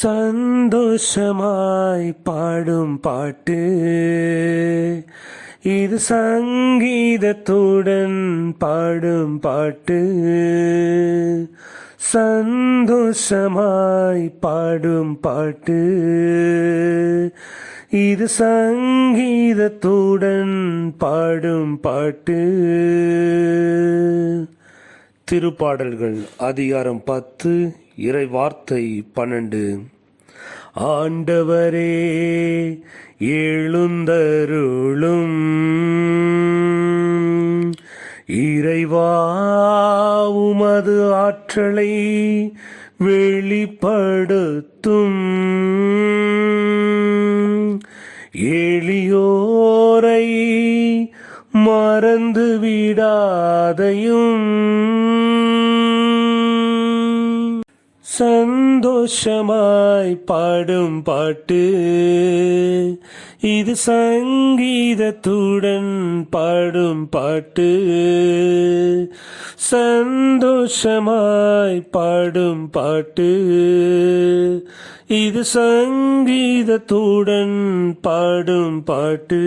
சந்தோஷமாய் பாடும் பாட்டு இது சங்கீதத்துடன் பாடும் பாட்டு. சந்தோஷமாய் பாடும் பாட்டு இது சங்கீதத்துடன் பாடும் பாட்டு. திருப்பாடல்கள் அதிகாரம் 10 இறை வார்த்தை 12. ஆண்டவரே எழுந்தருளும், இறைவா உமது ஆற்றலை வெளிப்படுத்தும், எளியோரை மறந்து விடாதையும். சந்தோஷமாய் பாடும் பாட்டு இது சங்கீதத்துடன் பாடும் பாட்டு. சந்தோஷமாய் பாடும் பாட்டு இது சங்கீதத்துடன் பாடும் பாட்டு.